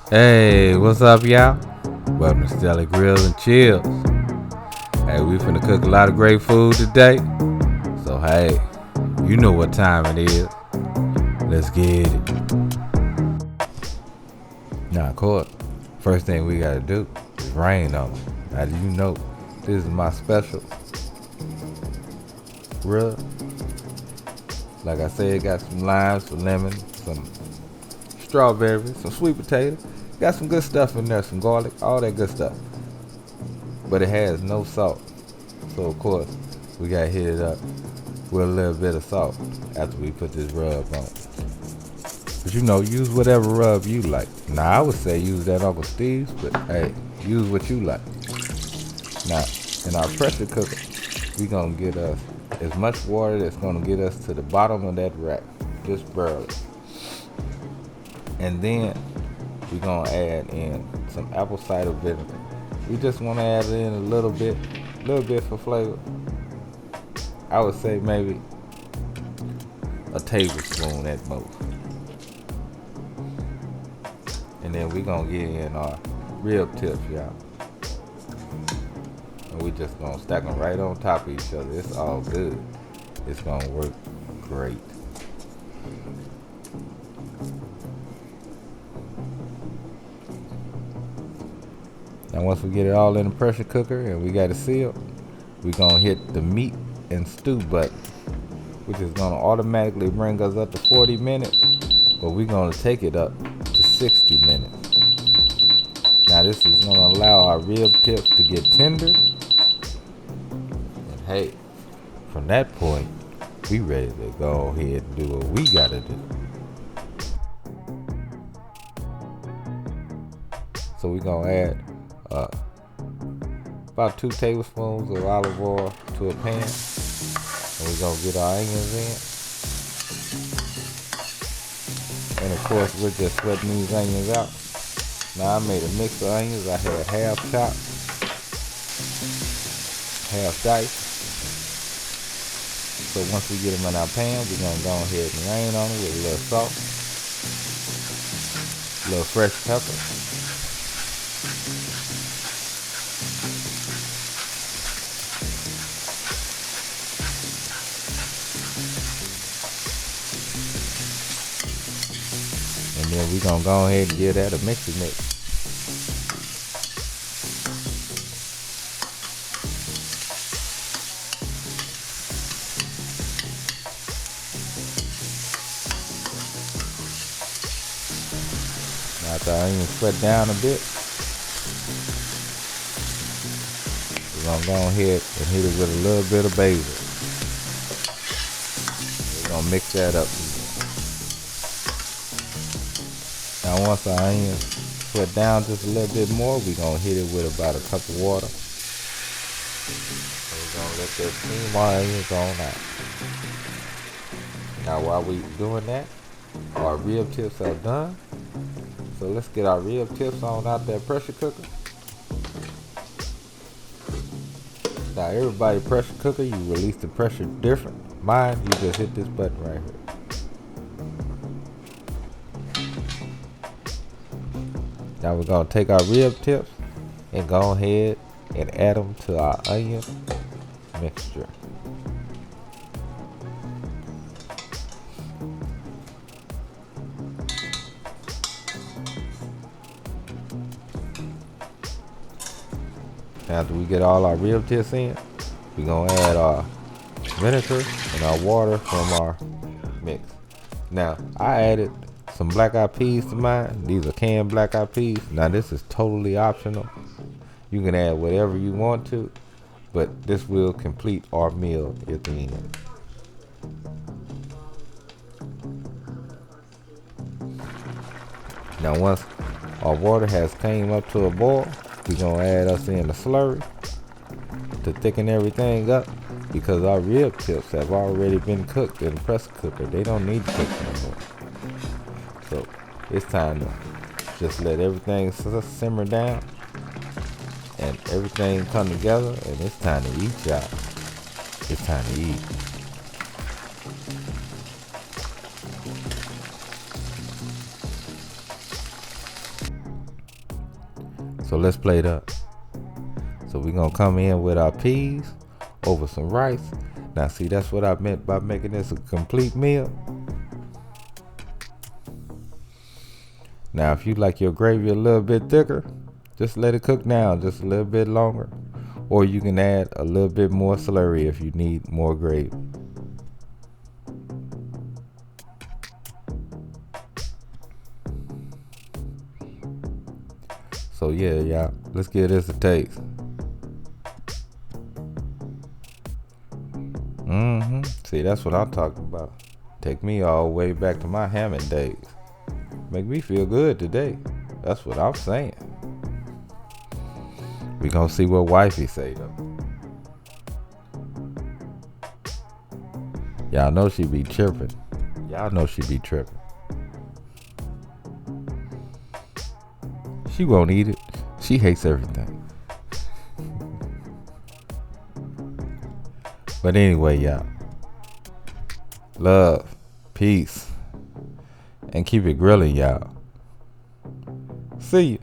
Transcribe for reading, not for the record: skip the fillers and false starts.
Hey, what's up, y'all? Welcome to Stelly Grills and Chills. Hey, we finna cook a lot of great food today. So, hey, you know what time it is. Let's get it. Now, of course, first thing we gotta do is rain on them. Now, do you know this is my special rub? Like I said, got some limes, some lemon, some strawberries, some sweet potato. Got some good stuff in there, some garlic, all that good stuff. But it has no salt. So of course, we gotta hit it up with a little bit of salt after we put this rub on. But use whatever rub you like. Now I would say use that Uncle Steve's, but hey, use what you like. Now, in our pressure cooker, we gonna get us as much water that's gonna get us to the bottom of that rack, just barely. And then we gonna add in some apple cider vinegar. We just wanna add in a little bit for flavor. I would say maybe a tablespoon at most. And then we gonna get in our rib tips, y'all. And we just gonna stack them right on top of each other. It's all good. It's gonna work great. Now once we get it all in the pressure cooker and we got it sealed, we gonna hit the meat and stew button, which is gonna automatically bring us up to 40 minutes, but we're gonna take it up to 60 minutes. Now this is gonna allow our rib tips to get tender. And hey, from that point, we ready to go ahead and do what we gotta do. So we're gonna add about 2 tablespoons of olive oil to a pan. And we're gonna get our onions in. And of course, we're just sweating these onions out. Now I made a mix of onions. I had half chopped, half diced. So once we get them in our pan, we're gonna go ahead and rain on them with a little salt, a little fresh pepper. And then we're gonna go ahead and give that a mixy mix. Now after our onions sweat down a bit, we're gonna go ahead and hit it with a little bit of basil. We're gonna mix that up. Now once our onions sweat down just a little bit more, we're going to hit it with about a cup of water. And we're going to let that steam our onions on out. Now while we doing that, our rib tips are done. So let's get our rib tips on out that pressure cooker. Now everybody pressure cooker, you release the pressure different. Mine, you just hit this button right here. Now we're gonna take our rib tips and go ahead and add them to our onion mixture. After we get all our rib tips in, we're gonna add our vinegar and our water from our mix. Now I added some black eyed peas to mine. These are canned black eyed peas. Now this is totally optional. You can add whatever you want to, but this will complete our meal at the end. Now once our water has came up to a boil, we're gonna add us in the slurry to thicken everything up, because our rib tips have already been cooked in the pressure cooker. They don't need to cook no more. So it's time to just let everything simmer down and everything come together, and it's time to eat, y'all. It's time to eat. So let's plate up. So we're gonna come in with our peas over some rice. Now see, that's what I meant by making this a complete meal. Now if you like your gravy a little bit thicker, just let it cook down just a little bit longer. Or you can add a little bit more slurry if you need more gravy. So yeah, y'all, let's give this a taste. See, that's what I'm talking about. Take me all the way back to my Hammond days. Make me feel good today. That's what I'm saying. We gonna see what wifey say though. Y'all know she be tripping. Y'all know she be tripping. She won't eat it. She hates everything. But anyway, y'all. Love, peace, and keep it grilling, y'all. See ya.